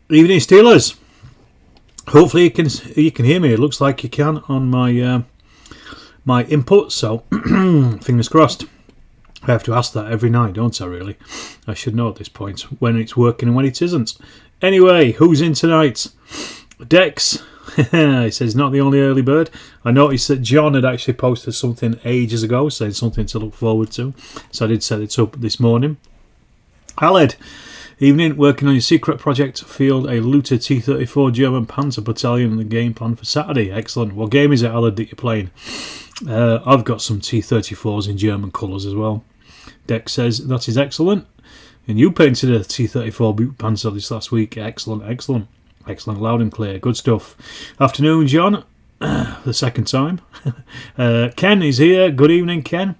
Evening, Steelers. Hopefully you can hear me. It looks like you can on my my input. So fingers crossed. I have to ask that every night, don't I? Really, I should know at this point when it's working and when it isn't. Anyway, who's in tonight? Dex. He says not the only early bird. I noticed that John had actually posted something ages ago, saying something to look forward to. So I did set it up this morning. Aled. Evening, working on your secret project to field a looted T-34 German Panzer battalion and the game plan for Saturday. Excellent. What game is it, Aled, that you're playing? I've got some T-34s in German colours as well. Dex says that is excellent. And you painted a T-34 Panzer this last week. Excellent, excellent. Excellent, loud and clear. Good stuff. Afternoon, John. The second time. Ken is here. Good evening, Ken.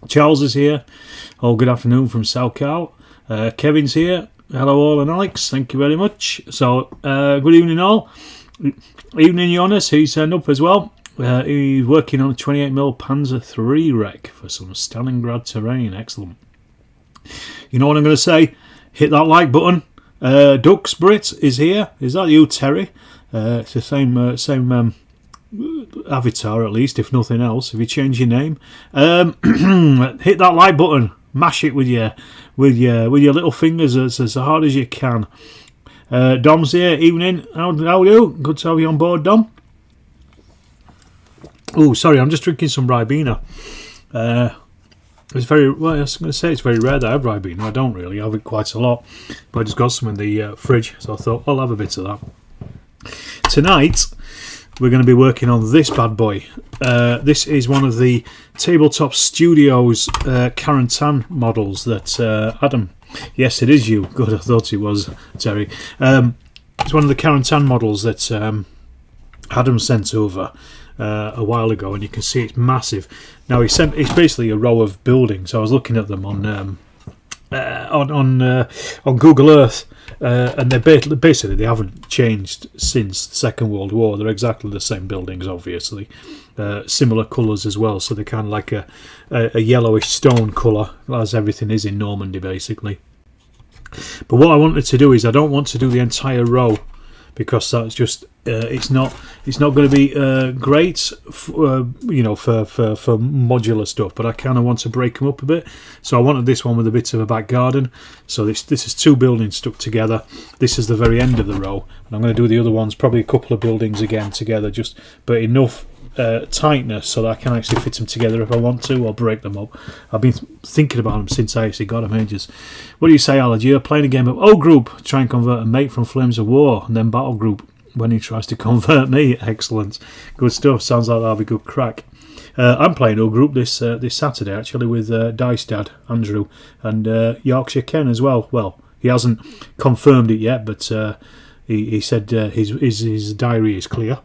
Charles is here. Oh, good afternoon from South Cal. Kevin's here. Hello all, and Alex, thank you very much. So good evening all. Evening Jonas, he's turned up as well. He's working on a 28mm Panzer III wreck for some Stalingrad terrain. Excellent. You know what I'm going to say? Hit that like button. Dux Brit is here. Is that you, Terry? It's the same avatar, at least, if nothing else. Have you changed your name? Hit that like button. Mash it with your little fingers as hard as you can. Dom's here. Evening. How are you? Good to have you on board, Dom. Oh, sorry, I'm just drinking some Ribena. It's very well. I was going to say it's very rare that I have Ribena. I don't really. I have it quite a lot, but I just got some in the fridge, so I thought I'll have a bit of that. Tonight we're going to be working on this bad boy. This is one of the Tabletop Studios Carantan models that Adam. Yes, it is you. Good, I thought it was Terry. It's one of the Carantan models that Adam sent over a while ago, and you can see it's massive. Now it's basically a row of buildings. I was looking at them on Google Earth, and they basically they haven't changed since the Second World War. They're exactly the same buildings, obviously, similar colours as well. So they're kind of like a yellowish stone colour, as everything is in Normandy, basically. But what I wanted to do is I don't want to do the entire row, because that's just it's not going to be great for modular stuff, but I kind of want to break them up a bit. So I wanted this one with a bit of a back garden. So this is two buildings stuck together. This is the very end of the row, and I'm going to do the other ones, probably a couple of buildings again together, but enough tightness so that I can actually fit them together if I want to, or break them up. I've been thinking about them since I actually got them ages. What do you say, Alad? You're playing a game of O Group, try and convert a mate from Flames of War, and then Battle Group when he tries to convert me. Excellent, good stuff. Sounds like that'll be good crack. I'm playing O Group this Saturday actually with Dice Dad Andrew and Yorkshire Ken as well. Well, he hasn't confirmed it yet, but he said his diary is clear.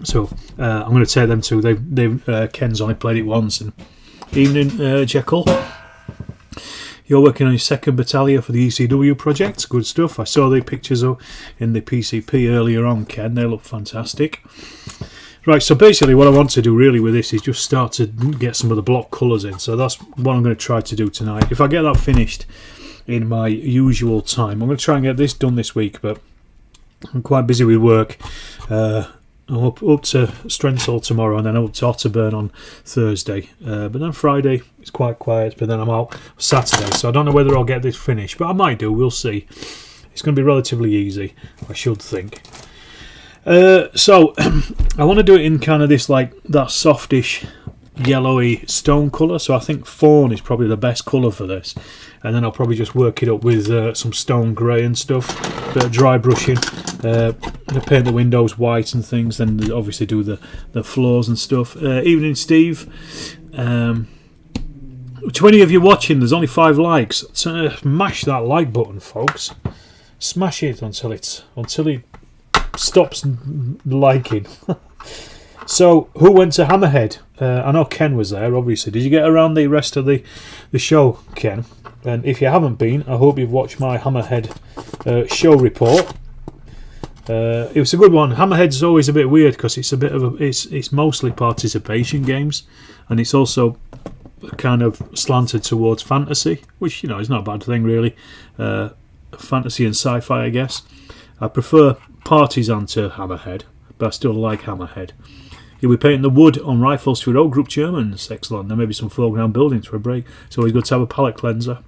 So I'm going to take them too. They've Ken's only played it once. And evening, Jekyll. You're working on your second battalion for the ECW project. Good stuff. I saw the pictures in the PCP earlier on, Ken. They look fantastic. Right, so basically what I want to do really with this is just start to get some of the block colours in. So that's what I'm going to try to do tonight. If I get that finished in my usual time, I'm going to try and get this done this week, but I'm quite busy with work. I'm up to Strensall tomorrow, and then up to Otterburn on Thursday. But then Friday it's quite quiet, but then I'm out Saturday, so I don't know whether I'll get this finished, but I might do, we'll see. It's going to be relatively easy, I should think. So I want to do it in kind of this, like, that softish yellowy stone colour, so I think fawn is probably the best colour for this, and then I'll probably just work it up with some stone grey and stuff, bit of dry brushing, paint the windows white and things, then obviously do the floors and stuff. Evening Steve. 20 of you watching, there's only 5 likes. Smash that like button, folks. Smash it until it stops liking. So, who went to Hammerhead? I know Ken was there, obviously. Did you get around the rest of the show, Ken? And if you haven't been, I hope you've watched my Hammerhead show report. It was a good one. Hammerhead's always a bit weird because it's a bit of it's mostly participation games, and it's also kind of slanted towards fantasy, which, you know, is not a bad thing really. fantasy and sci-fi, I guess. I prefer Partisan to Hammerhead, but I still like Hammerhead. You'll be painting the wood on rifles to road group Germans. Excellent. There may be some foreground buildings for a break. It's always good to have a palate cleanser.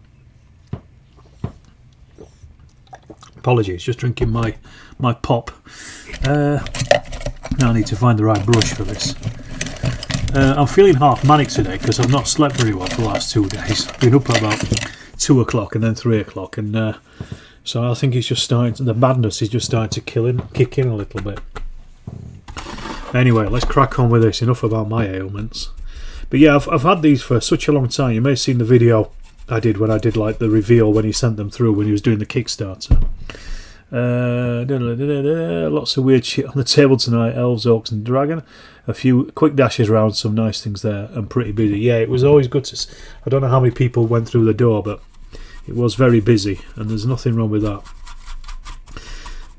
Apologies, just drinking my pop. Now I need to find the right brush for this. I'm feeling half manic today because I've not slept very well for the last 2 days. I've been up at about 2 o'clock and then 3 o'clock, and so I think it's just starting. The madness is just starting to kick in a little bit. Anyway, let's crack on with this. Enough about my ailments. But yeah, I've had these for such a long time. You may have seen the video I did when I did like the reveal when he sent them through when he was doing the Kickstarter. Lots of weird shit on the table tonight. Elves, orcs and dragon. A few quick dashes around, some nice things there, and pretty busy. Yeah, it was always good to I don't know how many people went through the door, but it was very busy, and there's nothing wrong with that.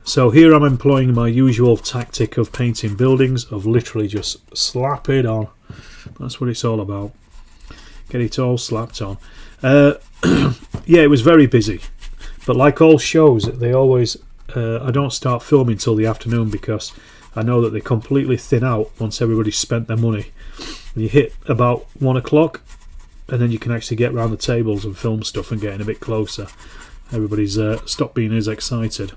So here I'm employing my usual tactic of painting buildings, of literally just slap it on. That's what it's all about. Get it all slapped on. Yeah, it was very busy. But like all shows, they always... I don't start filming till the afternoon because I know that they completely thin out once everybody's spent their money. And you hit about 1 o'clock, and then you can actually get round the tables and film stuff and getting a bit closer. Everybody's stopped being as excited.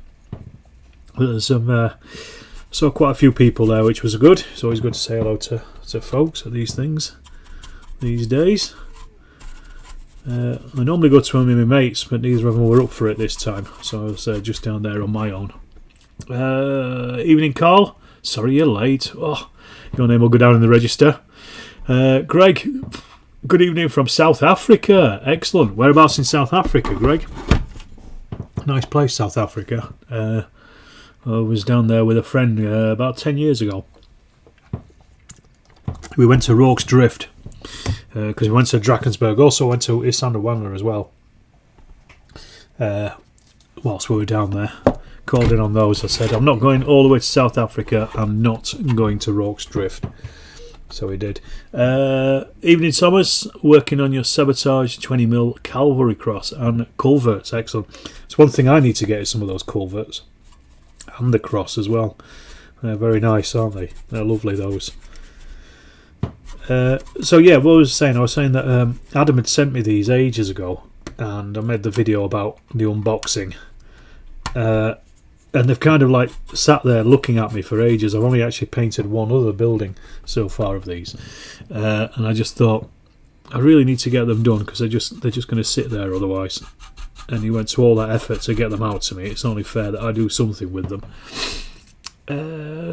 There's saw quite a few people there, which was good. It's always good to say hello to folks at these things these days. I normally go to one with my mates, but neither of them were up for it this time, so I was just down there on my own. Evening, Carl. Sorry you're late. Oh, your name will go down in the register. Greg, good evening from South Africa. Excellent. Whereabouts in South Africa, Greg? Nice place, South Africa. I was down there with a friend about 10 years ago. We went to Rorke's Drift because we went to Drakensberg. Also went to Isandlwana as well. Whilst we were down there, called in on those. I said, I'm not going all the way to South Africa. I'm not going to Rorke's Drift. So we did. Evening, Thomas. Working on your Sabotage 20mm Cavalry Cross and culverts. Excellent. It's one thing I need to get is some of those culverts. And the cross as well. They're very nice, aren't they? They're lovely, those. So yeah, what I was saying that Adam had sent me these ages ago, and I made the video about the unboxing. And they've kind of like sat there looking at me for ages. I've only actually painted one other building so far of these, and I just thought I really need to get them done because they're just going to sit there otherwise. And he went to all that effort to get them out to me. It's only fair that I do something with them.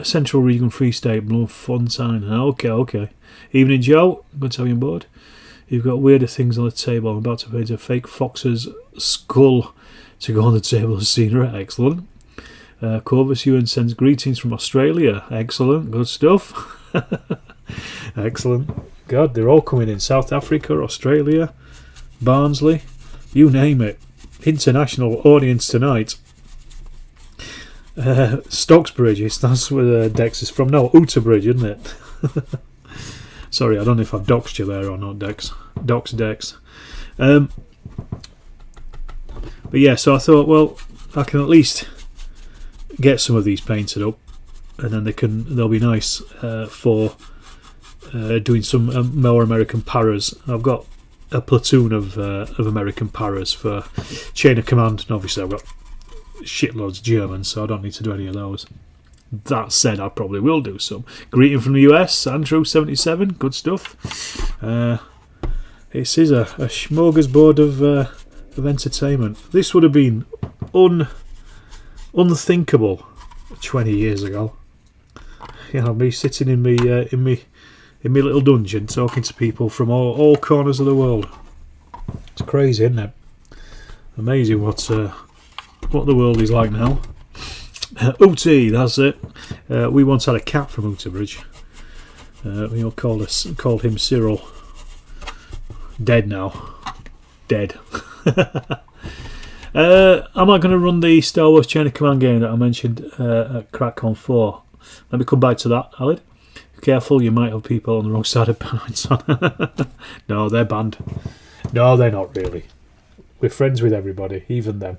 Central Region Free State, Bloemfontein. Okay. Evening, Joe. Good to have you on board. You've got weirder things on the table. I'm about to paint a fake fox's skull to go on the table as scenery. Excellent. Corvus Ewan sends greetings from Australia. Excellent. Good stuff. Excellent. God, they're all coming in. South Africa, Australia, Barnsley, you name it. International audience tonight. Stocksbridge, that's where Dex is from. No, Uterbridge, isn't it? Sorry, I don't know if I've doxed you there or not, Dex. Dex. But yeah, so I thought, well, I can at least get some of these painted up, and then they'll be nice for doing some more American paras. I've got a platoon of American paras for chain of command, and obviously I've got shitloads of Germans, so I don't need to do any of those. That said, I probably will do some. Greeting from the US, Andrew77, good stuff. This is a smorgasbord of entertainment. This would have been unthinkable 20 years ago. You know, me sitting in me little dungeon talking to people from all corners of the world. It's crazy, isn't it? Amazing what the world is like now. Uti, that's it. We once had a cat from Uterbridge. We all called him Cyril. Dead now. Dead. Am I going to run the Star Wars Chain of Command game that I mentioned at CrackCon 4? Let me come back to that, Alid. Careful, you might have people on the wrong side of points on. No, they're banned. No, they're not really. we're friends with everybody, even them.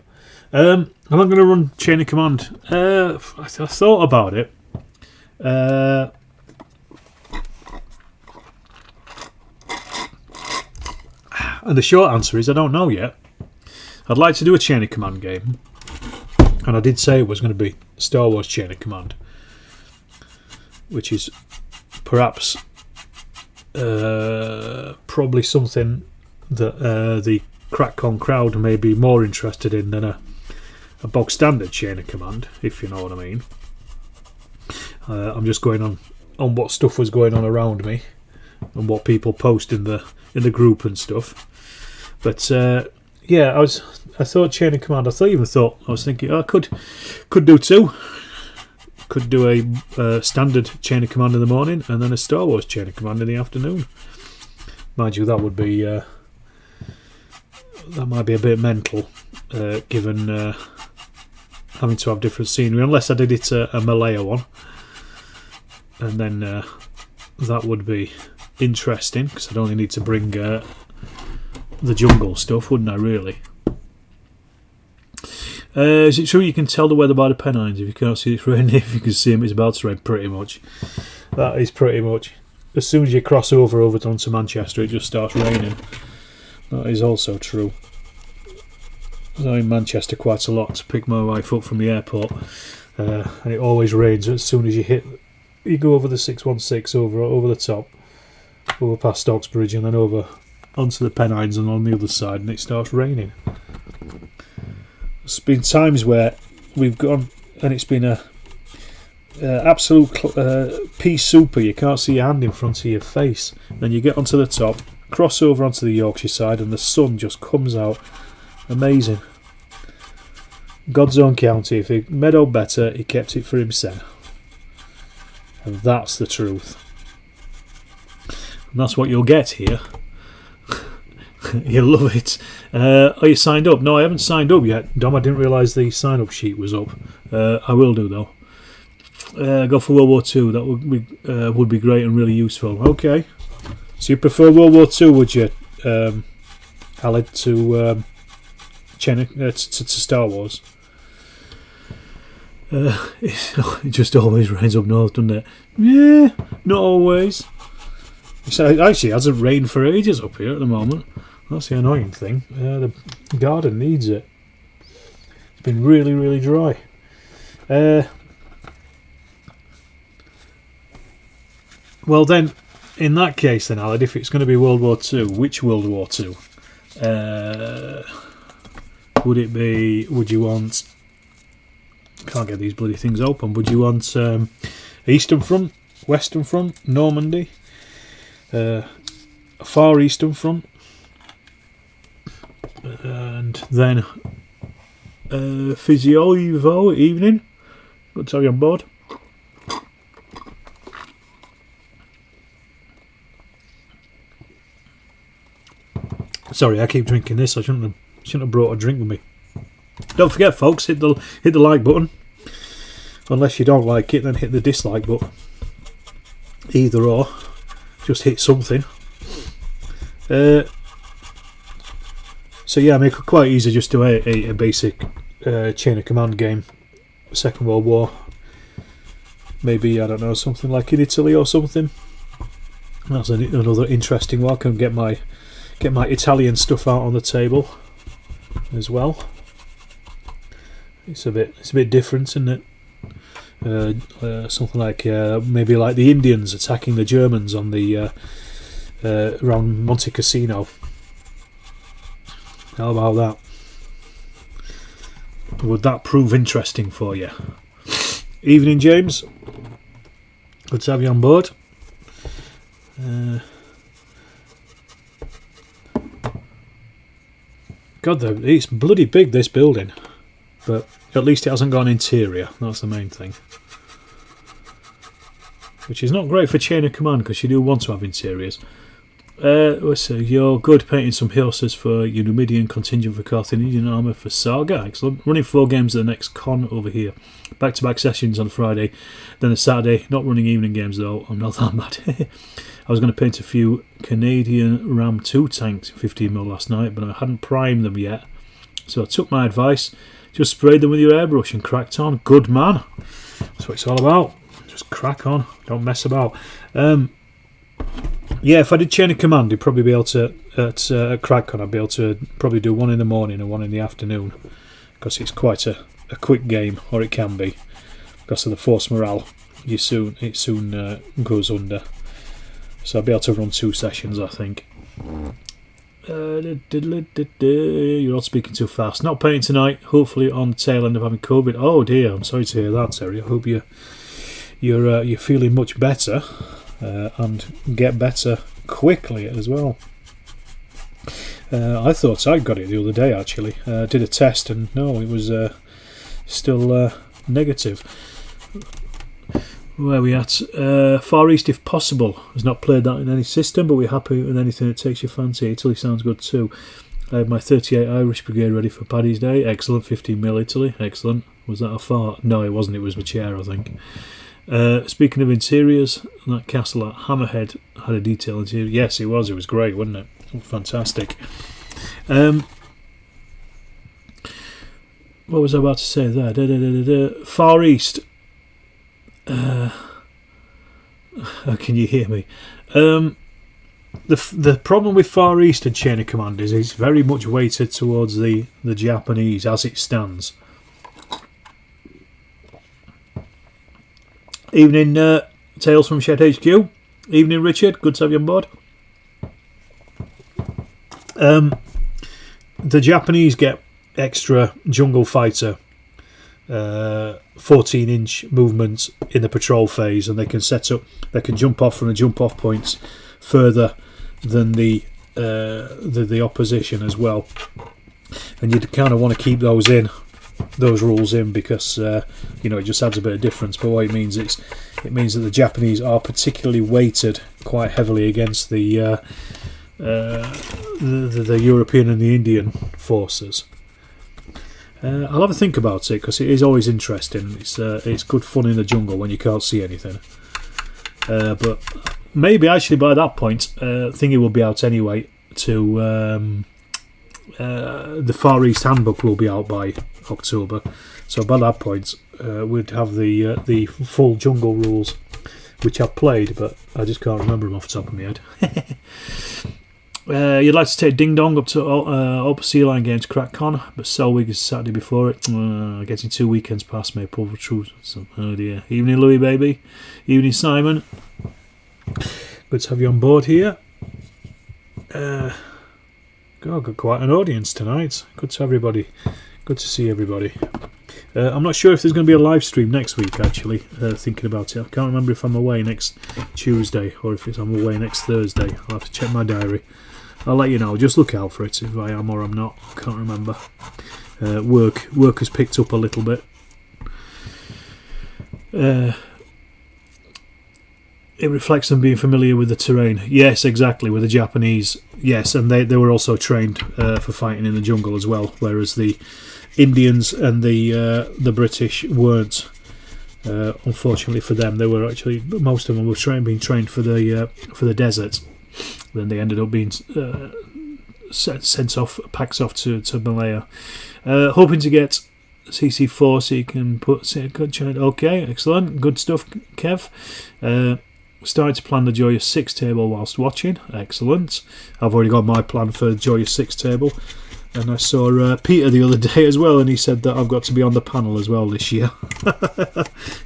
I'm not going to run Chain of Command. I thought about it. And the short answer is I don't know yet. I'd like to do a Chain of Command game. And I did say it was going to be Star Wars Chain of Command. Which is perhaps probably something that the CrackCon crowd may be more interested in than a bog standard Chain of Command, if you know what I mean. I'm just going on what stuff was going on around me and what people post in the group and stuff. But yeah, I thought Chain of Command. I was thinking I could do two. Could do a standard Chain of Command in the morning and then a Star Wars Chain of Command in the afternoon. Mind you, that would be that might be a bit mental, given having to have different scenery. Unless I did it a Malaya one, and then that would be interesting because I'd only need to bring the jungle stuff, wouldn't I? Really. Is it true you can tell the weather by the Pennines? If you can't see it's raining, if you can see them, it's about to rain. Pretty much. That is pretty much. As soon as you cross over onto Manchester, it just starts raining. That is also true. I'm in Manchester quite a lot to pick my wife up from the airport, and it always rains as soon as you go over the 616 over the top, over past Stocksbridge, and then over onto the Pennines and on the other side, and it starts raining. There's been times where we've gone and it's been a absolute pea super. You can't see your hand in front of your face. Then you get onto the top, cross over onto the Yorkshire side, and the sun just comes out. Amazing. God's own county. If he meadow better, he kept it for himself. And that's the truth. And that's what you'll get here. You'll love it. Are you signed up? No, I haven't signed up yet, Dom. I didn't realise the sign-up sheet was up. I will do, though. Go for World War II. That would be great and really useful. Okay. So you prefer World War II, would you, Aled, to Star Wars? It just always rains up north, doesn't it? Yeah, not always. It actually hasn't rained for ages up here at the moment. That's the annoying thing. The garden needs it. It's been really, really dry. Well then, in that case then, Aled, if it's going to be World War II, which World War II? Would you want... Can't get these bloody things open. Would you want Eastern Front, Western Front, Normandy, Far Eastern Front, and then Physio Evo evening? Good to have you on board. Sorry, I keep drinking this. I shouldn't have brought a drink with me. Don't forget, folks, hit the like button. Unless you don't like it, then hit the dislike button. Either or, just hit something. So yeah, make it quite easy just to a basic Chain of Command game. Second World War. Maybe, I don't know, something like in Italy or something. That's another interesting one. I can get my Italian stuff out on the table as well. It's a bit different, isn't it? Something like maybe like the Indians attacking the Germans on the around Monte Cassino. How about that? Would that prove interesting for you? Evening, James. Good to have you on board. God, it's bloody big, this building. But at least it hasn't got an interior. That's the main thing. Which is not great for Chain of Command, because you do want to have interiors. Let's see. You're good painting some horses for your Numidian contingent for Carthaginian armour for Saga. Excellent. Running 4 games at the next con over here. Back-to-back sessions on Friday. Then a Saturday. Not running evening games, though. I'm not that mad. I was going to paint a few Canadian Ram 2 tanks in 15mm last night, but I hadn't primed them yet. So I took my advice, just sprayed them with your airbrush and cracked on. Good man. That's what it's all about. Just crack on. Don't mess about. Yeah, if I did Chain of Command, you'd probably be able to, at crack on, I'd be able to probably do one in the morning and one in the afternoon. Because it's quite a quick game, or it can be. Because of the force morale, it soon goes under. So I'll be able to run 2 sessions, I think. You're all speaking too fast. Not painting tonight. Hopefully on the tail end of having COVID. Oh dear, I'm sorry to hear that, Terry. I hope you're feeling much better and get better quickly as well. I thought I got it the other day actually. Did a test and no, it was still negative. Where are we at? Far East if possible. Has not played that in any system, but we're happy with anything that takes your fancy. Italy sounds good too. I have my 38 Irish Brigade ready for Paddy's Day. Excellent. 15mm Italy. Excellent. Was that a fart? No, it wasn't. It was my chair, I think. Speaking of interiors, that castle at Hammerhead had a detailed interior. Yes, it was. It was great, wasn't it? Fantastic. What was I about to say there? Far East. Can you hear me? The problem with Far East and Chain of Command is it's very much weighted towards the Japanese as it stands. Evening, Tales from Shed HQ. Evening, Richard. Good to have you on board. The Japanese get extra jungle fighter 14-inch movements in the patrol phase, and they can jump off from the jump off points further than the opposition as well, and you kind of want to keep those rules in because it just adds a bit of difference. But what it means that the Japanese are particularly weighted quite heavily against the European and the Indian forces. I'll have a think about it because it is always interesting. It's good fun in the jungle when you can't see anything. But maybe actually by that point, thingy will be out anyway. The Far East Handbook will be out by October. So by that point, we'd have the full jungle rules, which I've played, but I just can't remember them off the top of my head. You'd like to take Ding Dong up to Upper Sea Line Games CrackCon, but Selwig is Saturday before it. Getting 2 weekends past me, Paul Truth. Oh dear. Evening, Louis, baby. Evening, Simon. Good to have you on board here. Got quite an audience tonight. Good to everybody. Good to see everybody. I'm not sure if there's going to be a live stream next week, actually, thinking about it. I can't remember if I'm away next Tuesday or if I'm away next Thursday. I'll have to check my diary. I'll let you know. Just look out for it if I am or I'm not. I can't remember. Work has picked up a little bit. It reflects them being familiar with the terrain. Yes, exactly, with the Japanese. Yes, and they were also trained for fighting in the jungle as well, whereas the Indians and the British weren't. Unfortunately for them, they were actually, most of them were being trained for the desert. Then they ended up being packed off to Malaya, hoping to get CC4 so you can put. Okay, excellent, good stuff, Kev. Started to plan the Joyous 6 table whilst watching. Excellent. I've already got my plan for Joyous 6 table. And I saw Peter the other day as well, and he said that I've got to be on the panel as well this year.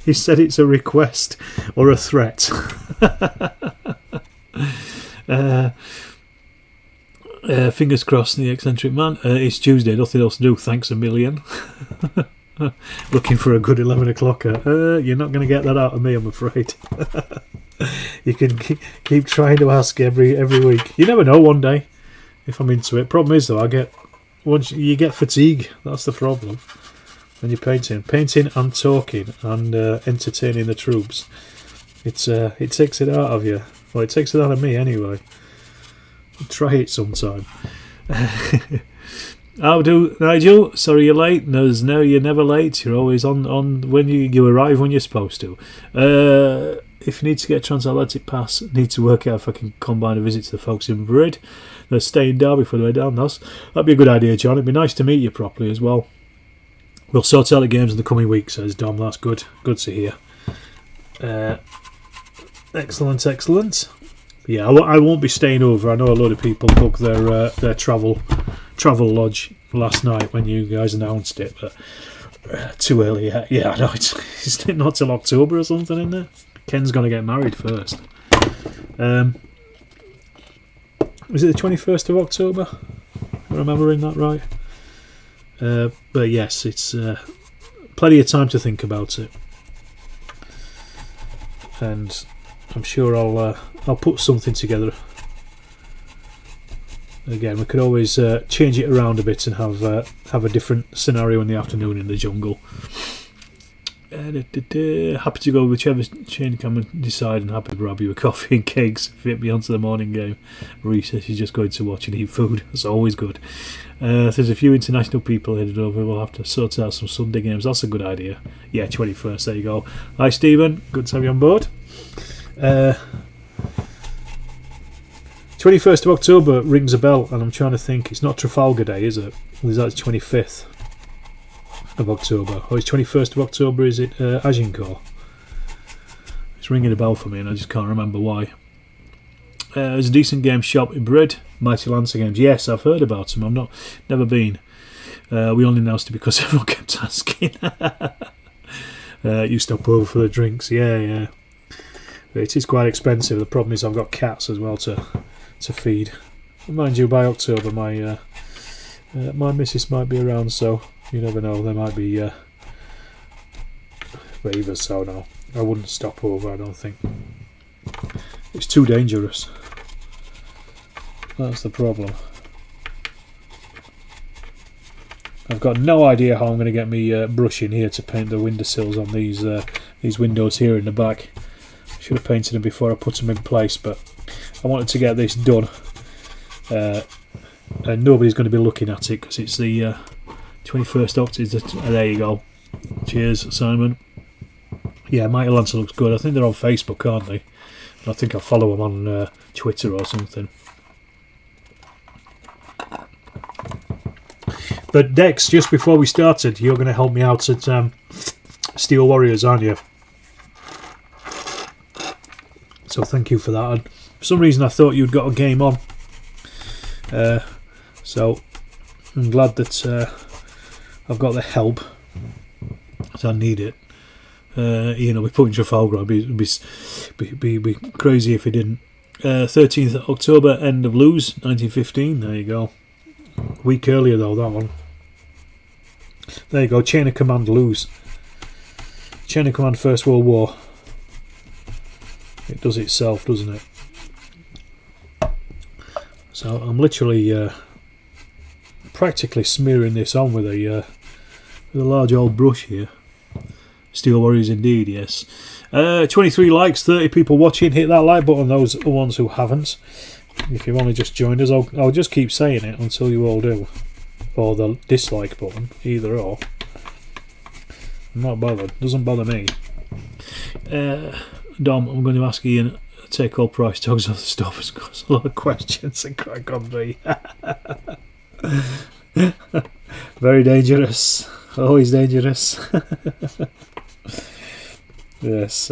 He said it's a request or a threat. Fingers crossed, the eccentric man. It's Tuesday, nothing else to do. Thanks a million. Looking for a good 11 o'clocker. You're not going to get that out of me, I'm afraid. You can keep trying to ask every week. You never know one day if I'm into it. Problem is though, once you get fatigue, that's the problem. When you're painting and talking and entertaining the troops, it takes it out of you. Well, it takes it out of me anyway. Try it sometime. How do, Nigel? Sorry you're late. No, you're never late. You're always on when you arrive when you're supposed to. if you need to get a transatlantic pass, need to work out if I can combine a visit to the folks in Madrid. They're staying Derby for the way down. That'd be a good idea, John. It'd be nice to meet you properly as well. We'll sort out the games in the coming week, says Dom. That's good. Good to hear. Excellent, excellent. Yeah, I won't be staying over. I know a lot of people booked their travel lodge last night when you guys announced it, but too early yet. Yeah, I know. It's not till October or something in there. Ken's going to get married first. Was it the 21st of October? Am I remembering that right? But yes, it's plenty of time to think about it, and I'm sure I'll put something together. Again, we could always change it around a bit and have a different scenario in the afternoon in the jungle. Happy to go whichever chain can decide, and happy to grab you a coffee and cakes if it be onto the morning game. Recess is just going to watch and eat food. That's always good. There's a few international people headed over. We'll have to sort out some Sunday games. That's a good idea. Yeah, 21st. There you go. Hi, Stephen. Good to have you on board. 21st of October rings a bell, and I'm trying to think. It's not Trafalgar Day, is it? Or is that 25th of October? Or is 21st of October, is it Agincourt? It's ringing a bell for me and I just can't remember why. There's a decent game shop in Brid, Mighty Lancer Games. Yes, I've heard about them. Never been. We only announced it because everyone kept asking. You stop over for the drinks. Yeah. It is quite expensive. The problem is I've got cats as well to feed. Mind you, by October my missus might be around, so you never know. There might be waivers, so no, I wouldn't stop over. I don't think it's too dangerous. That's the problem. I've got no idea how I'm going to get me brush in here to paint the windowsills on these windows here in the back. Should have painted them before I put them in place, but I wanted to get this done, and nobody's going to be looking at it because it's the 21st October. There you go. Cheers, Simon. Yeah, Mighty Lancer looks good. I think they're on Facebook, aren't they? I think I follow them on Twitter or something. But Dex, just before we started, you're going to help me out at Steel Warriors, aren't you? So thank you for that. And for some reason I thought you'd got a game on. So I'm glad that I've got the help. So I need it. We're putting Trafalgar. It'd be crazy if he didn't. 13th October, end of Lose, 1915. There you go. A week earlier though, that one. There you go. Chain of Command Lose. Chain of Command First World War. It does itself, doesn't it? So I'm literally practically smearing this on with a large old brush here. Steel Warriors indeed, yes. 23 likes, 30 people watching. Hit that like button, those are the ones who haven't. If you've only just joined us, I'll just keep saying it until you all do. Or the dislike button, either or. I'm not bothered, doesn't bother me. Dom, I'm going to ask Ian to take all price tags off the stuff. It's got a lot of questions and crack on me. Very dangerous. Always dangerous. Yes.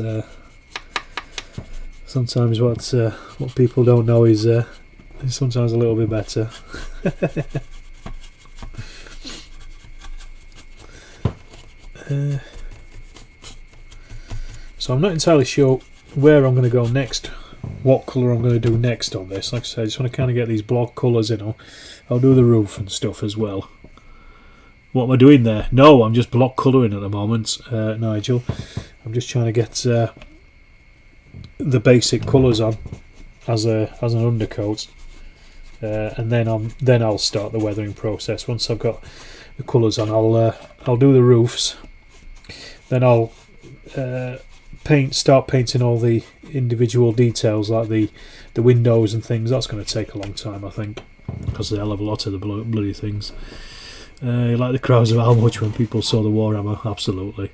Sometimes what people don't know is sometimes a little bit better. So I'm not entirely sure where I'm going to go next, what colour I'm going to do next on this. Like I said, I just want to kind of get these block colours in. I'll do the roof and stuff as well. What am I doing there? No, I'm just block colouring at the moment, Nigel. I'm just trying to get the basic colours on as an undercoat, and then I'll start the weathering process. Once I've got the colours on, I'll do the roofs. Then I'll start painting all the individual details like the windows and things. That's going to take a long time, I think, because they'll have a lot of the bloody things. Like the crowds of how much when people saw the Warhammer, absolutely.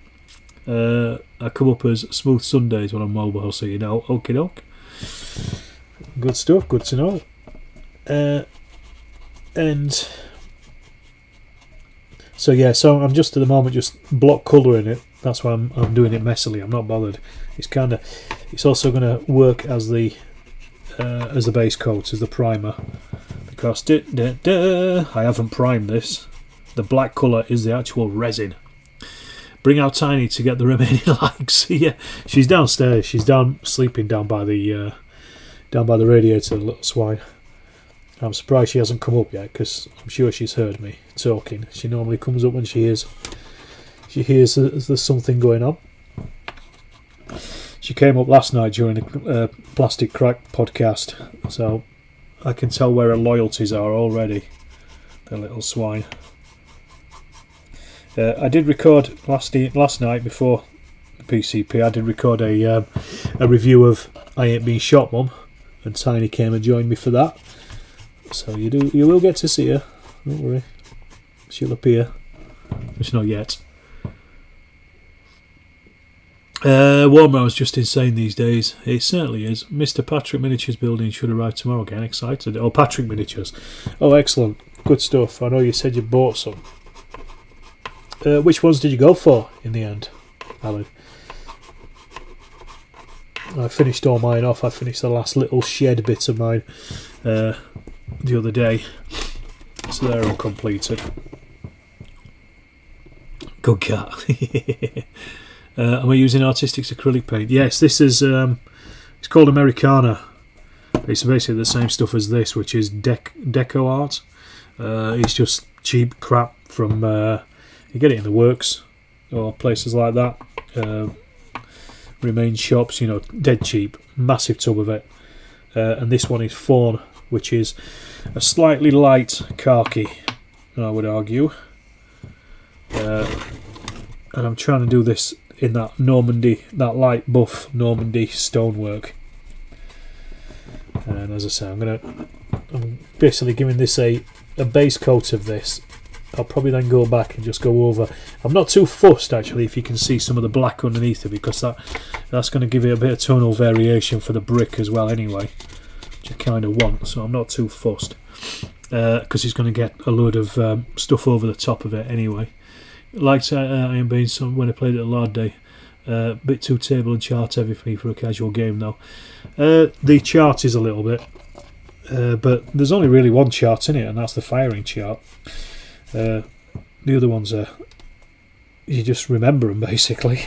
I come up as Smooth Sundays when I'm mobile, so you know. Okie doke. Good stuff, good to know. And so yeah, so I'm just at the moment just block colouring it. That's why I'm doing it messily. I'm not bothered. It's also going to work as the base coat, as the primer, because I haven't primed this. The black colour is the actual resin. Bring out Tiny to get the remaining likes. Yeah, she's downstairs. She's sleeping down by the radiator, the little swine. I'm surprised she hasn't come up yet, because I'm sure she's heard me talking. She normally comes up when she hears there's something going on. She came up last night during a Plastic Crack podcast, so I can tell where her loyalties are already. The little swine. I did record last night before the PCP. I did record a review of I Ain't Been Shot, Mum, and Tiny came and joined me for that. So you will get to see her. Don't worry, she'll appear. It's not yet. Warmore's just insane these days. It certainly is. Mr. Patrick Miniatures building should arrive tomorrow. Getting excited. Oh, Patrick Miniatures. Oh, excellent. Good stuff. I know you said you bought some. Which ones did you go for in the end, Alan? I finished all mine off. I finished the last little shed bit of mine the other day. So they're all completed. Good cat. Am I using Artistics acrylic paint? Yes, this is it's called Americana. It's basically the same stuff as this, which is deco art. It's just cheap crap from you get it in the works or places like that. Remain shops, you know, dead cheap. Massive tub of it. And this one is fawn, which is a slightly light khaki, I would argue. And I'm trying to do this in that Normandy, that light buff Normandy stonework. And as I say, I'm basically giving this a base coat of this. I'll probably then go back and just go over. I'm not too fussed actually if you can see some of the black underneath it, because that's going to give it a bit of tonal variation for the brick as well anyway, which I kind of want. So I'm not too fussed because it's going to get a load of stuff over the top of it anyway. Like I am being some when I played it at Lard Day, bit too table and chart heavy for me for a casual game though. The chart is a little bit, but there's only really one chart in it, and that's the firing chart. The other ones are, you just remember them basically,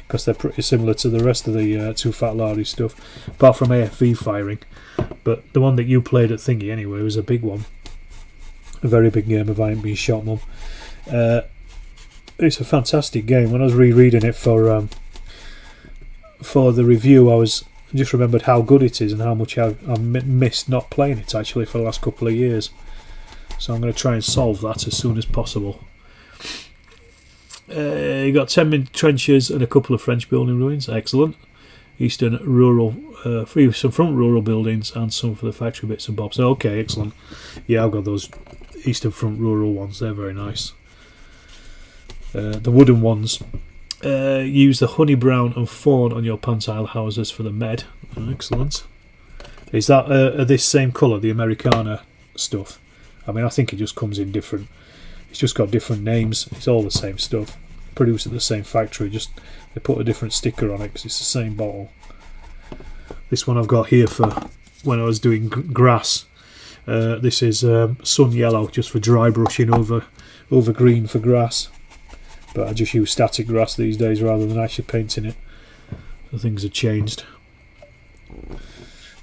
because they're pretty similar to the rest of the Too Fat Lardy stuff, apart from AFV firing. But the one that you played at Thingy anyway was a big one, a very big game of I Ain't Been Shot, Mum. It's a fantastic game. When I was rereading it for the review, I just remembered how good it is and how much I missed not playing it actually for the last couple of years. So I'm going to try and solve that as soon as possible. You got 10 trenches and a couple of French building ruins. Excellent. Eastern rural, some front rural buildings and some for the factory bits and bobs. Okay, excellent. Yeah, I've got those Eastern front rural ones. They're very nice. The wooden ones. Use the honey brown and fawn on your pantile houses for the med. Excellent. Is that this same colour, the Americana stuff? I mean, I think it just comes in different. It's just got different names. It's all the same stuff. Produced at the same factory. Just they put a different sticker on it because it's the same bottle. This one I've got here for when I was doing grass. This is sun yellow, just for dry brushing over green for grass. But I just use static grass these days rather than actually painting it. So things have changed.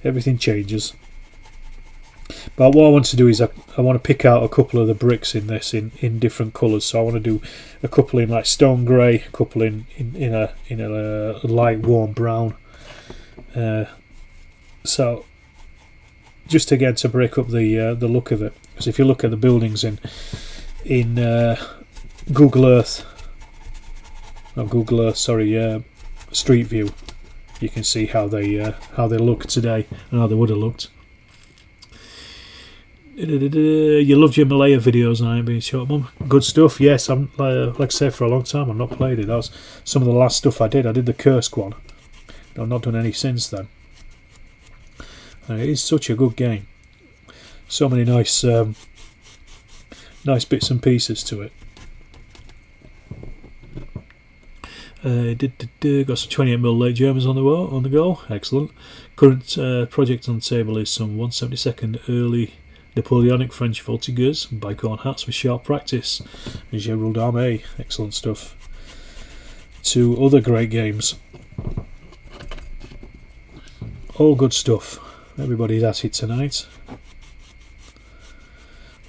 Everything changes. But what I want to do is I want to pick out a couple of the bricks in this in different colours. So I want to do a couple in like stone grey, a couple in a light warm brown. So just again to break up the look of it. Because if you look at the buildings in Google Earth, Street View, you can see how they look today and how they would have looked. You loved your Malaya videos and I ain't been short, Mum. Good stuff, yes. I'm like I say, for a long time I've not played it. That was some of the last stuff I did. I did the Kursk one. I've not done any since then. And it is such a good game. So many nice nice bits and pieces to it. Got some 28mm late Germans on the go. Excellent. Current project on the table is some 172nd early Napoleonic French voltigeurs, bicorn hats with sharp practice. Gerald Armé, excellent stuff. 2 other great games. All good stuff. Everybody's at it tonight.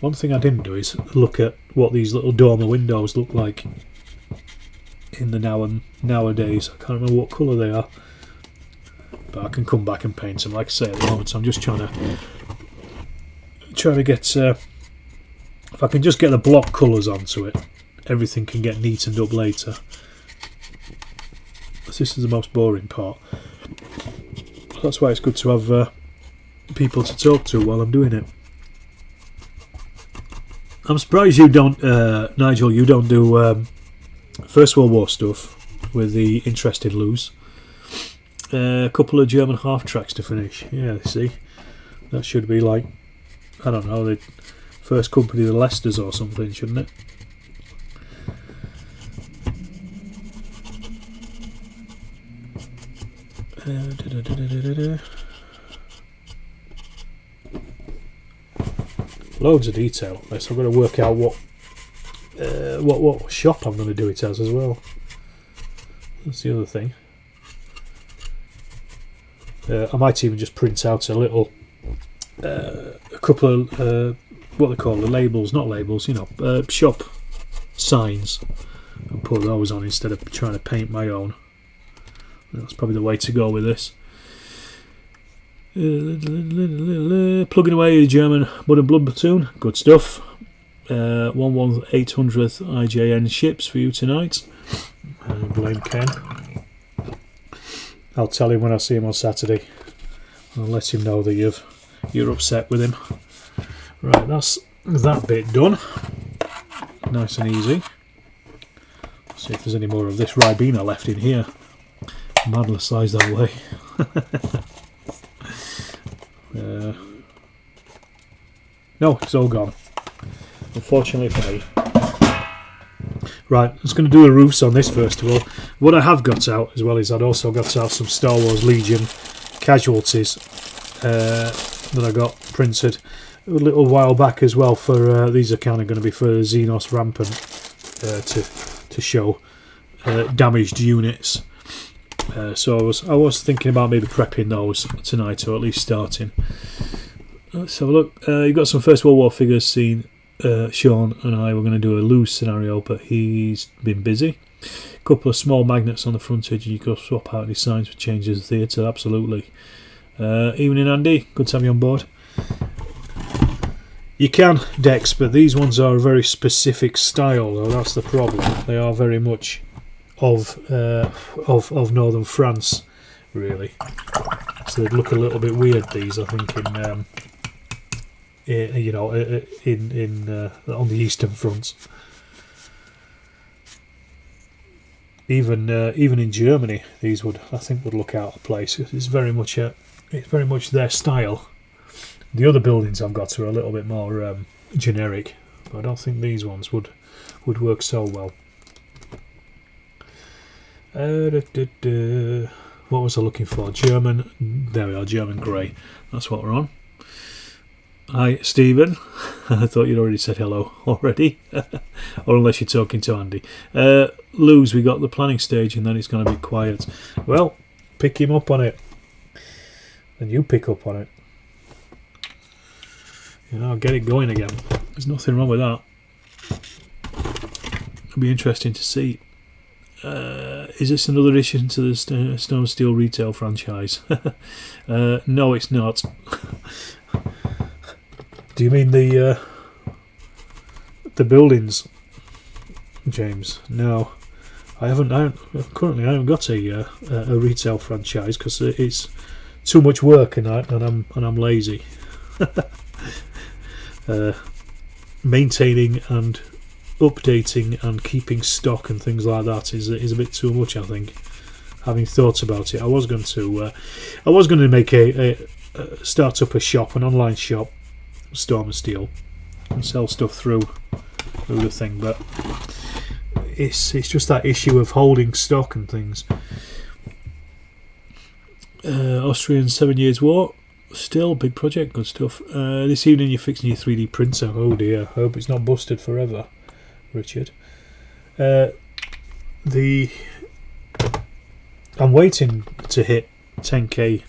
One thing I didn't do is look at what these little dormer windows look like in the nowadays. I can't remember what colour they are, but I can come back and paint them. Like I say, at the moment I'm just trying to get if I can just get the block colours onto it, everything can get neatened up later. This is the most boring part. That's why it's good to have people to talk to while I'm doing it. I'm surprised you don't, Nigel, you don't do First World War stuff with the interested Lous. A couple of German half tracks to finish. Yeah, see, that should be like, I don't know, the first company, the Leicesters or something, shouldn't it? Loads of detail. So I've got to work out what shop I'm going to do it as well. That's the other thing. I might even just print out a little, a couple of what they call the labels, not labels, you know, shop signs, and put those on instead of trying to paint my own. That's probably the way to go with this. Plugging away the German Mud and Blood platoon, good stuff. 1/1800th IJN ships for you tonight. Blame Ken. I'll tell him when I see him on Saturday. I'll let him know that you're upset with him. Right, that's that bit done. Nice and easy. See if there's any more of this Ribena left in here. Madler size that way. No, it's all gone. Unfortunately for me. Right, I was going to do the roofs on this first of all. What I have got out as well is I'd also got out some Star Wars Legion casualties that I got printed a little while back as well. For these are kind of going to be for Xenos Rampant to show damaged units. So I was thinking about maybe prepping those tonight, or at least starting. Let's have a look. You've got some First World War figures seen. Sean and I were going to do a loose scenario, but he's been busy. A couple of small magnets on the frontage, and you could swap out these signs for changes of theatre. Absolutely. Evening, Andy. Good to have you on board. You can, Dex, but these ones are a very specific style, though. That's the problem. They are very much of northern France, really. So they'd look a little bit weird. These, I think, you know, on the eastern fronts. Even in Germany, these would look out of place. It's very much their style. The other buildings I've got are a little bit more generic, but I don't think these ones would work so well. What was I looking for? German. There we are. German grey. That's what we're on. Hi, Stephen. I thought you'd already said hello already, or unless you're talking to Andy. Luz, we got the planning stage, and then it's going to be quiet. Well, pick him up on it, and you pick up on it. You know, get it going again. There's nothing wrong with that. It'll be interesting to see. Is this another addition to the Stone Steel retail franchise? No, it's not. Do you mean the buildings, James? No, I haven't. Currently, I haven't got a retail franchise because it's too much work, and I'm lazy. maintaining and updating and keeping stock and things like that is a bit too much, I think. Having thought about it, I was going to make start up a shop, an online shop, Storm and Steel, and sell stuff through the thing, but it's just that issue of holding stock and things. Austrian 7 Years War, still big project, good stuff. This evening you're fixing your 3D printer. Oh dear, hope it's not busted forever, Richard. I'm waiting to hit 10k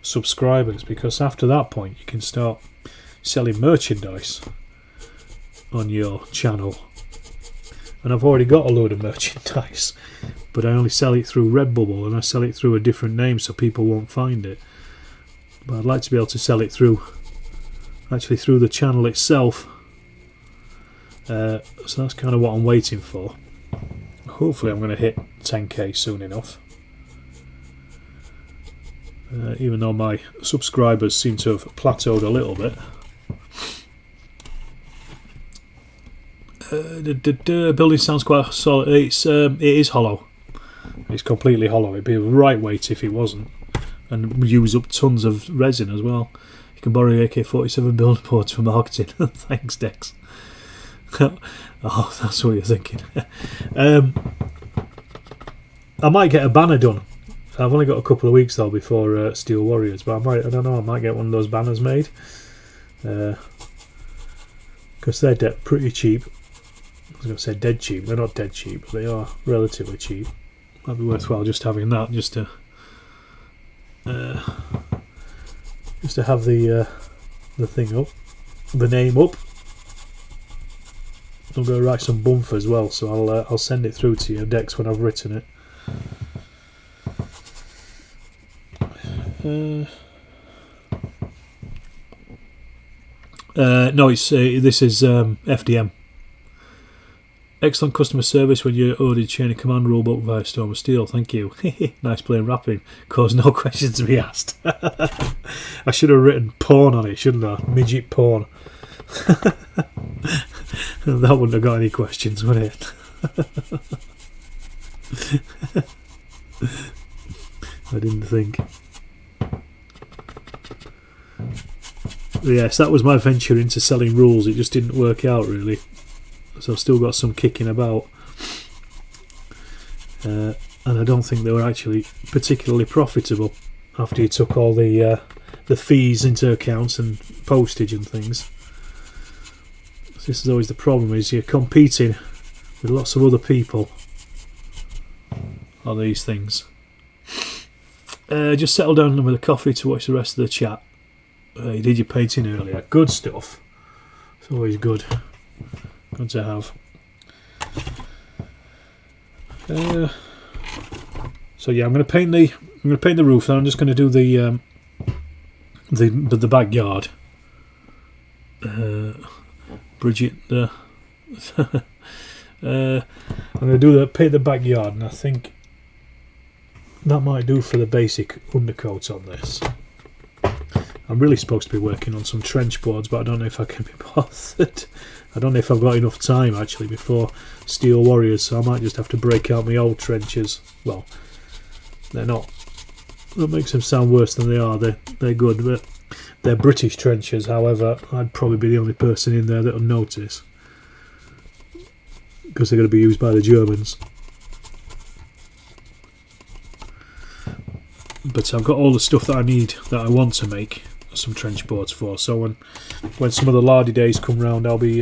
subscribers, because after that point you can start selling merchandise on your channel, and I've already got a load of merchandise, but I only sell it through Redbubble, and I sell it through a different name so people won't find it. But I'd like to be able to sell it through the channel itself, so that's kind of what I'm waiting for. Hopefully I'm going to hit 10k soon enough. Even though my subscribers seem to have plateaued a little bit. Building sounds quite solid. It is hollow. It's completely hollow. It'd be a right weight if it wasn't, and use up tons of resin as well. You can borrow AK-47 build boards for marketing. Thanks, Dex. Oh, that's what you're thinking. I might get a banner done. I've only got a couple of weeks though before Steel Warriors, but I don't know, I might get one of those banners made, because they're pretty cheap. I was going to say dead cheap. They're not dead cheap, but they are relatively cheap. Might be worthwhile just having that, just to have the thing up, the name up. I'm going to write some bumf as well, so I'll send it through to you, Dex, when I've written it. No, this is FDM. Excellent customer service when you ordered Chain of Command rulebook via Storm of Steel. Thank you. Nice plain wrapping. Caused no questions to be asked. I should have written porn on it, shouldn't I? Midget porn. That wouldn't have got any questions, would it? I didn't think. Yes, that was my venture into selling rules. It just didn't work out really, so I've still got some kicking about, and I don't think they were actually particularly profitable after you took all the fees into account and postage and things. So this is always the problem: is you're competing with lots of other people on these things. Just settle down with a coffee to watch the rest of the chat. You did your painting earlier. Good stuff. It's always good. Good to have. So yeah, I'm going to paint the roof. Now I'm just going to do the backyard. Bridget, I'm going to paint the backyard, and I think that might do for the basic undercoat on this. I'm really supposed to be working on some trench boards, but I don't know if I can be bothered. I don't know if I've got enough time actually before Steel Warriors, so I might just have to break out my old trenches. Well, they're not. That makes them sound worse than they are. They're good, but they're British trenches. However, I'd probably be the only person in there that'll notice, because they're going to be used by the Germans. But I've got all the stuff that I need, that I want to make some trench boards for. So when some of the lardy days come round, I'll be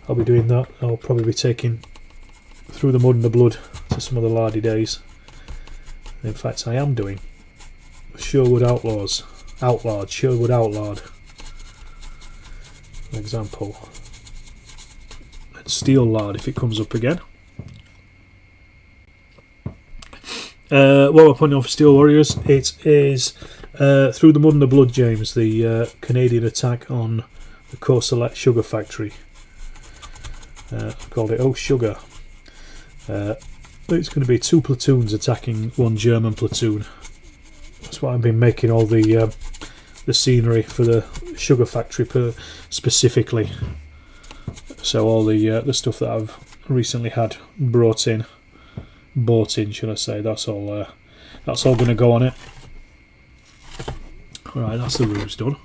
doing that. I'll probably be taking Through the Mud and the Blood to some of the lardy days. In fact, I am doing Sherwood Sherwood Outlawed, for example, and Steel Lard if it comes up again. What we're putting on for Steel Warriors, it is Through the Mud and the Blood, James, the Canadian attack on the Courcelette Sugar Factory. I've called it Oh Sugar. It's going to be 2 platoons attacking 1 German platoon. That's why I've been making all the scenery for the sugar factory specifically. So all the stuff that I've recently had bought in, should I say? That's all going to go on it. All right, that's the roofs done.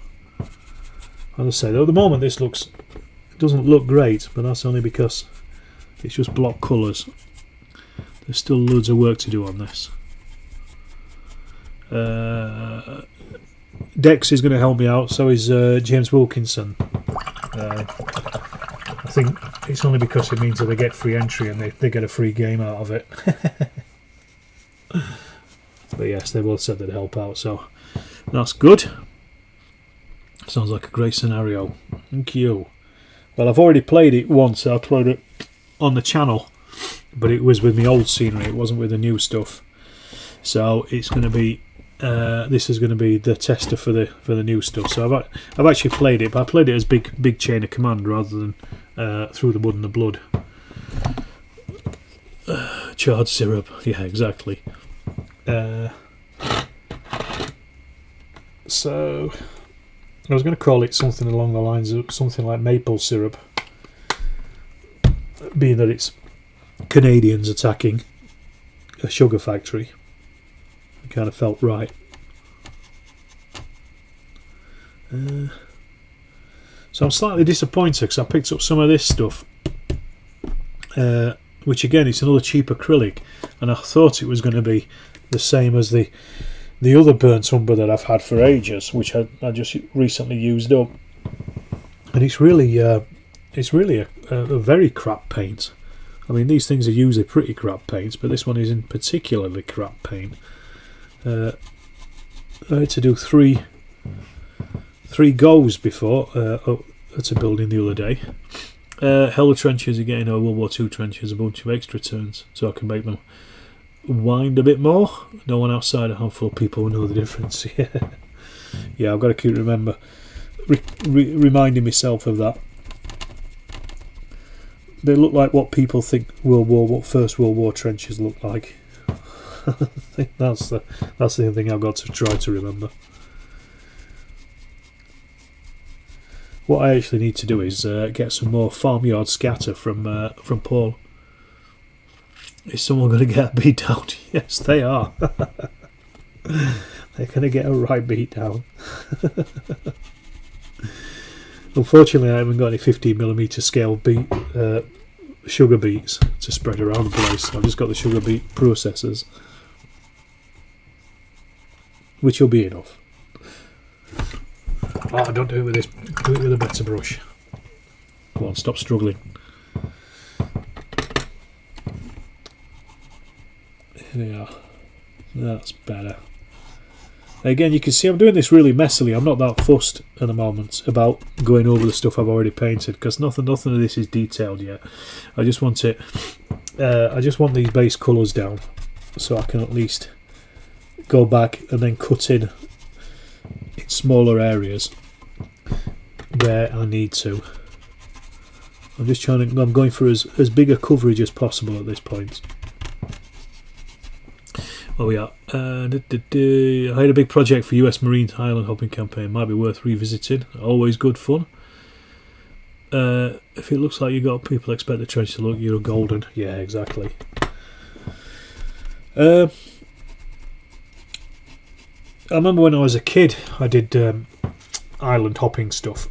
As I say, though, at the moment this doesn't look great, but that's only because it's just block colours. There's still loads of work to do on this. Dex is going to help me out, so is James Wilkinson. I think it's only because it means that they get free entry and they get a free game out of it. But yes, they both said they'd help out, so that's good. Sounds like a great scenario. Thank you. Well, I've already played it once. I played it on the channel, but it was with my old scenery. It wasn't with the new stuff. So it's going to be. This is going to be the tester for the new stuff. So I've actually played it, but I played it as big chain of command rather than through the mud and the blood. Charred syrup. Yeah, exactly. So I was going to call it something along the lines of something like maple syrup, being that it's Canadians attacking a sugar factory. It kind of felt right. So I'm slightly disappointed because I picked up some of this stuff, which again, it's another cheap acrylic, and I thought it was going to be the same as the other burnt umber that I've had for ages, which I just recently used up, and it's really a very crap paint. I mean, these things are usually pretty crap paints, but this one is in particularly crap paint. I had to do three goes before at a building the other day. Hella trenches again, or World War II trenches, a bunch of extra turns, so I can make them wind a bit more. No one outside a handful of people will know the difference. Yeah, I've got to keep reminding myself of that. They look like what people think First World War trenches look like. I think that's the thing I've got to try to remember. What I actually need to do is get some more farmyard scatter from Paul. Is someone going to get a beat down? Yes, they are. They're going to get a right beat down. Unfortunately, I haven't got any 15mm scale sugar beets to spread around the place. I've just got the sugar beet processors, which will be enough. Oh, don't do it with this. Do it with a better brush. Go on, stop struggling. Here we are. That's better. Again, you can see I'm doing this really messily. I'm not that fussed at the moment about going over the stuff I've already painted, because nothing of this is detailed yet. I just want it. I just want these base colours down, so I can at least go back and then cut in smaller areas where I need to. I'm just trying to. I'm going for as big a coverage as possible at this point. Where we are. I had a big project for US Marine island hopping campaign. Might be worth revisiting. Always good fun. If it looks like you got people expect the trench to look, you're golden. Yeah, exactly. I remember when I was a kid, I did island hopping stuff.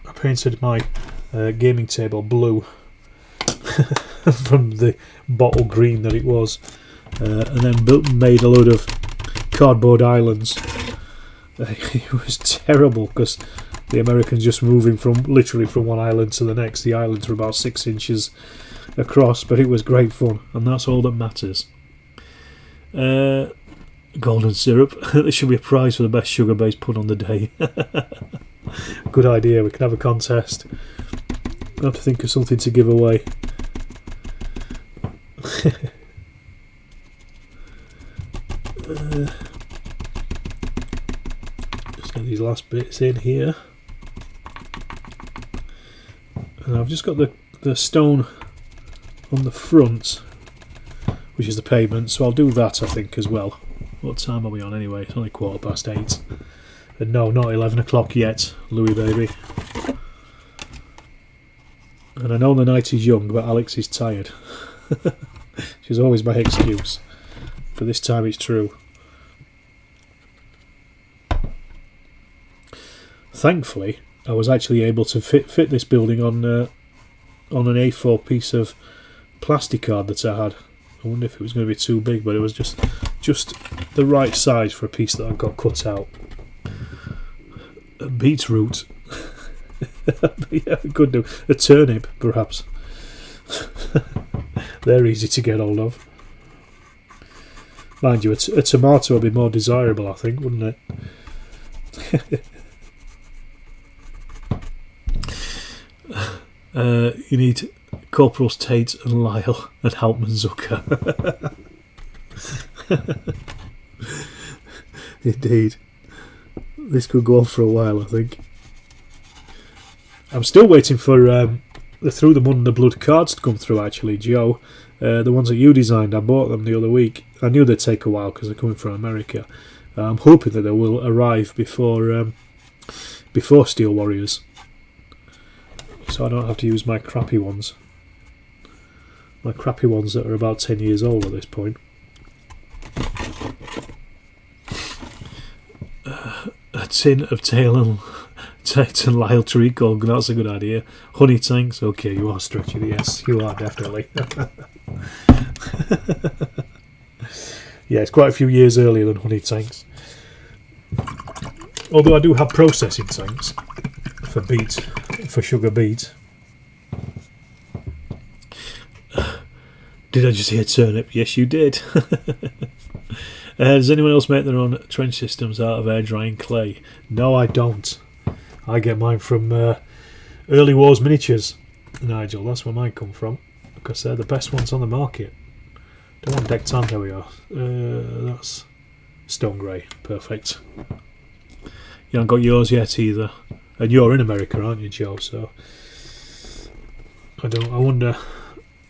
I painted my gaming table blue from the bottle green that it was. And then made a load of cardboard islands. It was terrible because the Americans just moving literally from one island to the next. The islands were about 6 inches across, but it was great fun, and that's all that matters. Golden syrup. There should be a prize for the best sugar-based pun on the day. Good idea. We can have a contest. I have to think of something to give away. Just get these last bits in here, and I've just got the stone on the front, which is the pavement, so I'll do that I think as well. What time are we on anyway? It's only 8:15. And no, not 11 o'clock yet, Louis baby. And I know the night is young, but Alex is tired. She's always my excuse. But this time it's true. Thankfully, I was actually able to fit this building on an A4 piece of plastic card that I had. I wonder if it was going to be too big, but it was just the right size for a piece that I got cut out. A beetroot. Yeah, we could do a turnip, perhaps. They're easy to get hold of. Mind you, a tomato would be more desirable, I think, wouldn't it? You need Corporals Tate and Lyle and Haltman Zucker. Indeed. This could go on for a while, I think. I'm still waiting for the Through the Mud and the Blood cards to come through, actually, Joe. The ones that you designed, I bought them the other week. I knew they'd take a while because they're coming from America. I'm hoping that they will arrive before Steel Warriors, so I don't have to use my crappy ones. My crappy ones that are about 10 years old at this point. A tin of Tate and Lyle treacle, that's a good idea. Honey tanks, okay, you are stretching, yes, you are definitely. Yeah, it's quite a few years earlier than honey tanks. Although I do have processing tanks for sugar beet. Did I just hear turnip? Yes, you did. Does anyone else make their own trench systems out of air drying clay? No, I don't. I get mine from Early Wars Miniatures, Nigel. That's where mine come from, because they're the best ones on the market. Don't want deck tan, there we are. That's stone grey. Perfect. You haven't got yours yet either. And you're in America, aren't you, Joe? So I wonder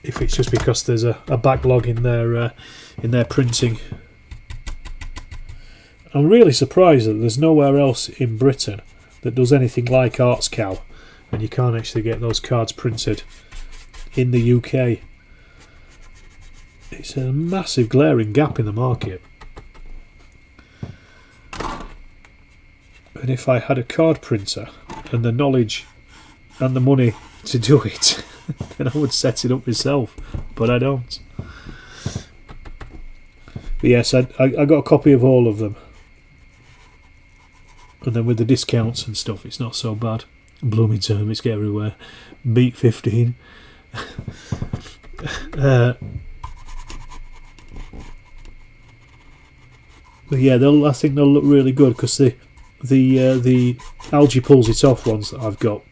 if it's just because there's a backlog in their printing. I'm really surprised that there's nowhere else in Britain that does anything like Arts Cow, and you can't actually get those cards printed in the UK. It's a massive glaring gap in the market. And if I had a card printer and the knowledge and the money to do it, then I would set it up myself, but I don't. But yes, I got a copy of all of them, and then with the discounts and stuff, it's not so bad. Blooming termites get everywhere. Beat 15. But yeah, I think they'll look really good, because the algae pulls it off ones that I've got,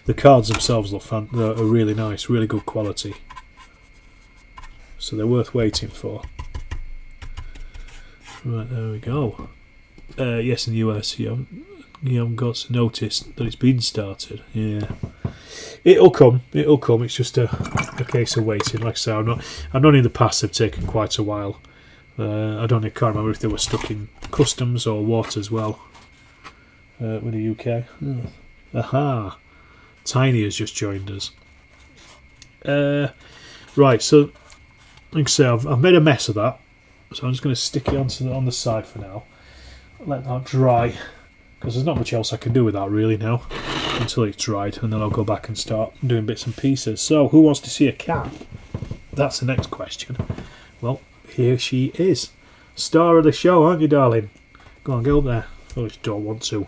the cards themselves look are really nice, really good quality, so they're worth waiting for. Right, there we go. Yes, in the US you haven't got to notice that it's been started. Yeah, it'll come, it's just a case of waiting. Like I say, I know in the past they've taken quite a while. I can't remember if they were stuck in customs or what as well with the UK. Aha! Tiny has just joined us. Right, so like I say, I've made a mess of that, so I'm just going to stick it on the side for now. Let that dry, because there's not much else I can do with that really now until it's dried, and then I'll go back and start doing bits and pieces. So, who wants to see a cat? That's the next question. Well, here she is. Star of the show, aren't you, darling? Go on, get up there. Oh, you don't want to.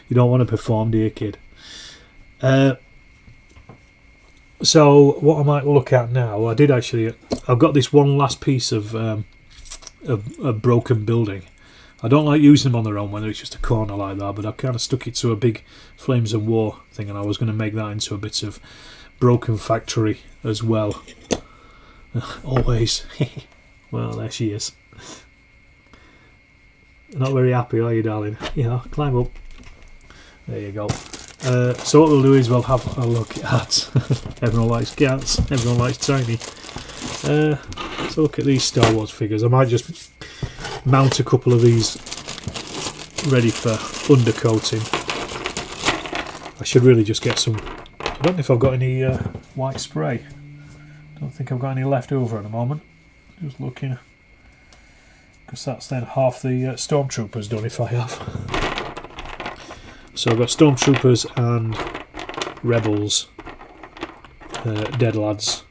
You don't want to perform, do you, kid? So, what I might look at now, I've got this one last piece of a broken building. I don't like using them on their own when it's just a corner like that, but I kind of stuck it to a big Flames of War thing, and I was going to make that into a bit of broken factory as well. Always. Well, there she is. Not very happy, are you, darling? Yeah, climb up. There you go. So what we'll do is we'll have a look at everyone likes cats, everyone likes Tiny. So look at these Star Wars figures. I might just mount a couple of these ready for undercoating. I should really just get some. I don't know if I've got any white spray. Don't think I've got any left over at the moment. Just looking, because that's then half the stormtroopers done if I have. So I've got stormtroopers and rebels, dead lads,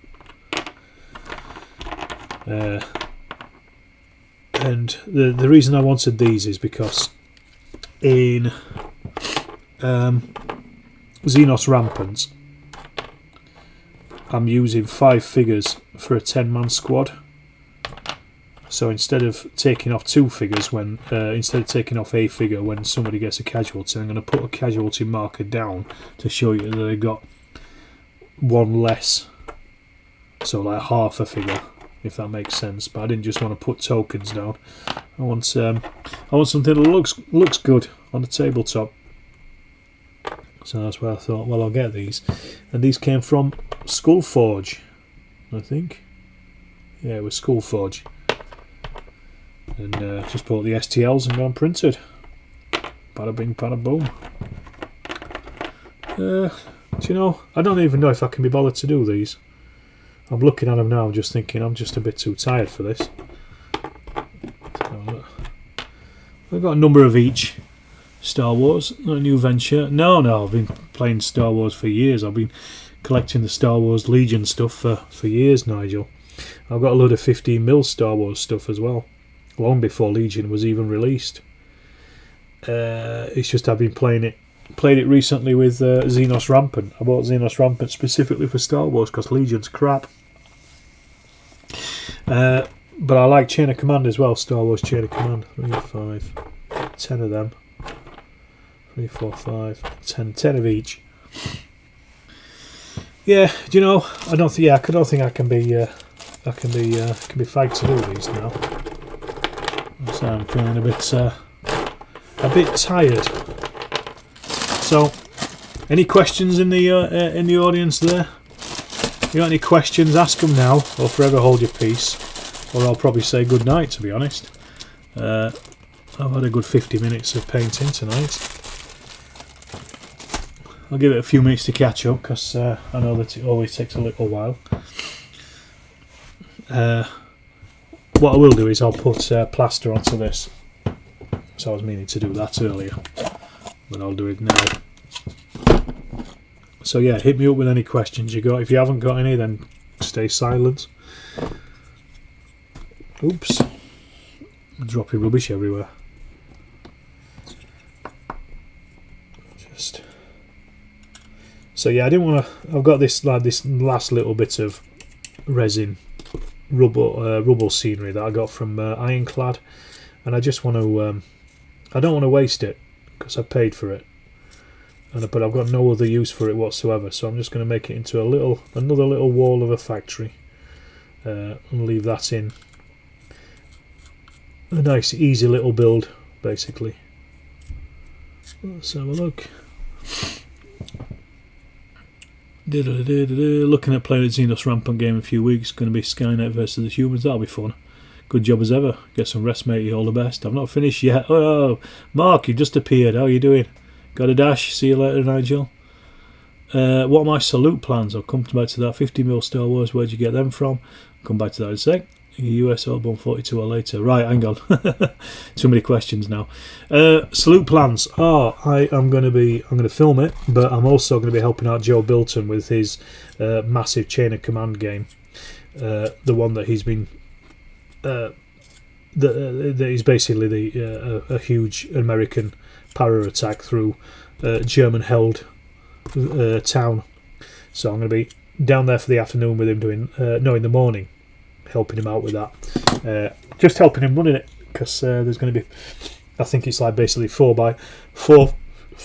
and the reason I wanted these is because in Xenos Rampant I'm using 5 figures for a 10-man squad. So instead of taking off 2 figures when instead of taking off a figure when somebody gets a casualty, I'm going to put a casualty marker down to show you that they've got 1 less. So like half a figure, if that makes sense. But I didn't just want to put tokens down. I want something that looks good on the tabletop. So that's where I thought, well, I'll get these. And these came from Skullforge, I think. Yeah, it was Skullforge. And just bought the STLs and gone printed. Bada bing, bada boom. Do you know, I don't even know if I can be bothered to do these. I'm looking at them now, just thinking I'm just a bit too tired for this. So, I've got a number of each. Star Wars, not a new venture. No, I've been playing Star Wars for years. I've been collecting the Star Wars Legion stuff for years, Nigel. I've got a load of 15mm Star Wars stuff as well, long before Legion was even released. It's just I've been played it recently with Xenos Rampant. I bought Xenos Rampant specifically for Star Wars because Legion's crap. But I like Chain of Command as well, Star Wars Chain of Command. 3, 5, 10 of them. 3, 4, 5, 10 of each. Yeah, do you know? I don't think I can be fagged to do these now. So I'm feeling a bit tired. So, any questions in the audience there? If you got any questions, ask them now, or forever hold your peace, or I'll probably say good night. To be honest, I've had a good 50 minutes of painting tonight. I'll give it a few minutes to catch up because I know that it always takes a little while. What I will do is I'll put plaster onto this. So I was meaning to do that earlier, but I'll do it now. So yeah, hit me up with any questions you got. If you haven't got any, then stay silent. Oops, I'm dropping rubbish everywhere. So yeah, I didn't want to. I've got this last little bit of resin rubble scenery that I got from Ironclad, and I just want to. I don't want to waste it because I paid for it, but I've got no other use for it whatsoever. So I'm just going to make it into another little wall of a factory, and leave that in a nice, easy little build, basically. Let's have a look. Looking at playing a Xenos Rampant game in a few weeks. Going to be Skynet versus the humans. That'll be fun. Good job as ever. Get some rest, matey. All the best. I've not finished yet. Oh, Mark, you just appeared. How are you doing? Got a dash? See you later, Nigel. What are my salute plans? I'll come back to that. 50mm Star Wars. Where'd you get them from? Come back to that in a sec. US Autobahn 42 or later. Right, hang on. Too many questions now. Salute plans. I'm going to film it, but I'm also going to be helping out Joe Bilton with his massive Chain of Command game. The one that he's been that is basically a huge American power attack through German-held town. So I'm going to be down there for the afternoon with him doing in the morning, helping him out with that. Just helping him running it because there's going to be, I think it's like basically 4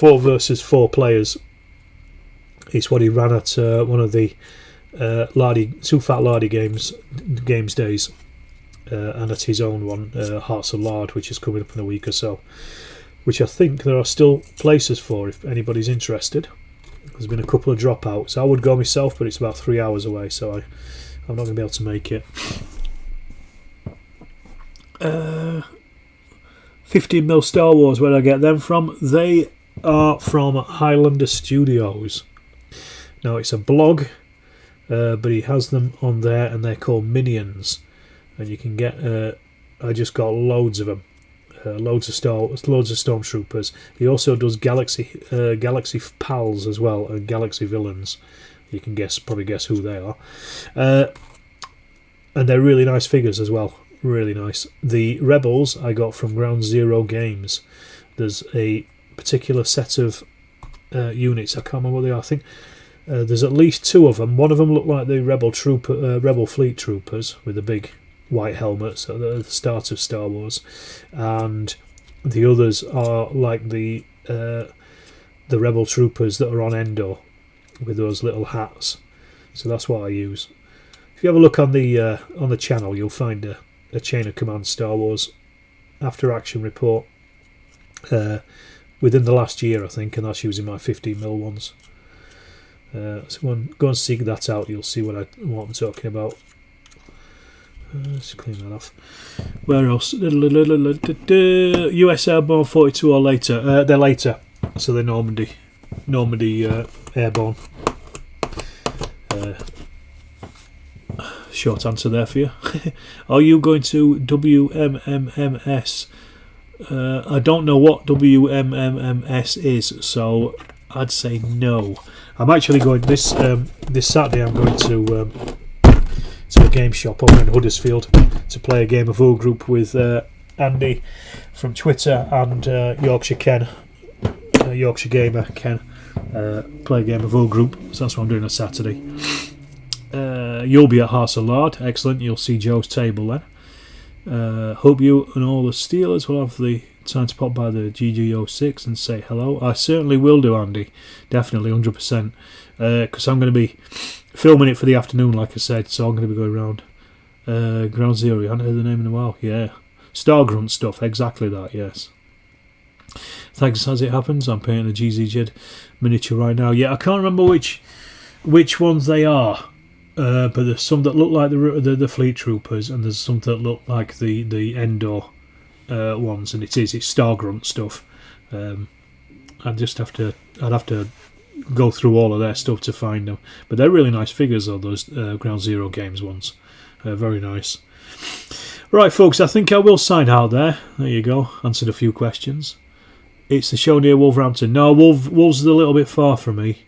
versus 4 players. It's what he ran at one of the Too Fat Lardy games days. And at his own one, Hearts of Lard, which is coming up in a week or so, which I think there are still places for if anybody's interested. There's been a couple of dropouts. I would go myself, but it's about 3 hours away, so I'm not going to be able to make it. 15mm Star Wars, where I get them from? They are from Highlander Studios. Now it's a blog, but he has them on there, and they're called Minions, and you can get. I just got loads of them, loads of stormtroopers. He also does Galaxy Pals as well, and Galaxy Villains. You can probably guess who they are, and they're really nice figures as well. Really nice. The Rebels I got from Ground Zero Games. There's a particular set of units. I can't remember what they are. I think there's at least two of them. One of them looked like the Rebel Fleet Troopers with the big white helmets at the start of Star Wars, and the others are like the Rebel Troopers that are on Endor with those little hats. So that's what I use. If you have a look on the channel, you'll find a Chain of Command Star Wars after action report within the last year, I think, and that's using my 15mm ones. So go and seek that out. You'll see what I'm talking about. Let's clean that off. Where else? US Airborne 42 or later? They're later, so they're Normandy Airborne. Short answer there for you. Are you going to WMMMS? I don't know what WMMMS is, so I'd say no. I'm actually going this Saturday. I'm going to a game shop over in Huddersfield to play a game of Wargroup with Andy from Twitter and Yorkshire Gamer Ken. Play a game of Wargroup, so that's what I'm doing on Saturday. You'll be at Hearts of Lard. Excellent. You'll see Joe's table then. Hope you and all the Steelers will have the time to pop by the GG06 and say hello. I certainly will do, Andy. Definitely, 100%. Because I'm going to be filming it for the afternoon, like I said, so I'm going to be going around Ground Zero. You haven't heard the name in a while? Yeah. Stargrunt stuff, exactly that, yes. Thanks as it happens. I'm painting a GZJ miniature right now. Yeah, I can't remember which ones they are. But there's some that look like the Fleet Troopers, and there's some that look like the Endor ones, and it's Stargrunt stuff. I'd have to go through all of their stuff to find them, but they're really nice figures, though, those Ground Zero Games ones. Very nice. Right, folks, I think I will sign out there. There you go. Answered a few questions. It's the show near Wolverhampton. No, Wolves is a little bit far from me,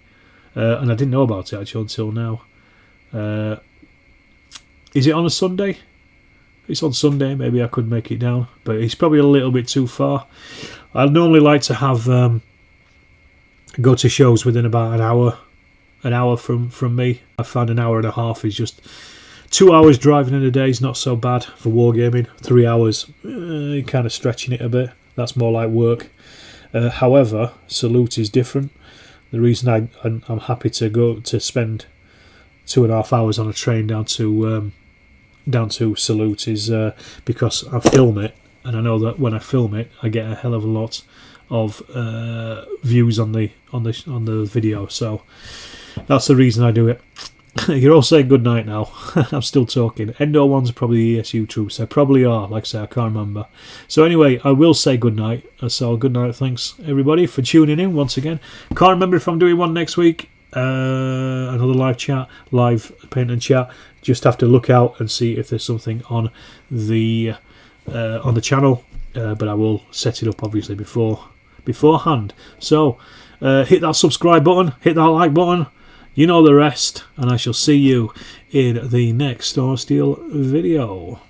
and I didn't know about it actually until now. Is it on a Sunday? If it's on Sunday, maybe I could make it down, but it's probably a little bit too far. I'd normally like to have go to shows within about an hour from me. I found an hour and a half is just 2 hours driving in a day is not so bad for wargaming. 3 hours, kind of stretching it a bit. That's more like work. However, Salute is different. The reason I'm happy to go to spend 2.5 hours on a train down to Salute is because I film it, and I know that when I film it, I get a hell of a lot of views on the video. So that's the reason I do it. You're all saying good night now. I'm still talking. Endor ones are probably ESU troops. They probably are. Like I say, I can't remember. So anyway, I will say good night. So good night. Thanks everybody for tuning in once again. Can't remember if I'm doing one next week. Another live paint and chat. Just have to look out and see if there's something on the channel. But I will set it up obviously beforehand. So hit that subscribe button. Hit that like button. You know the rest, and I shall see you in the next Star Steel video.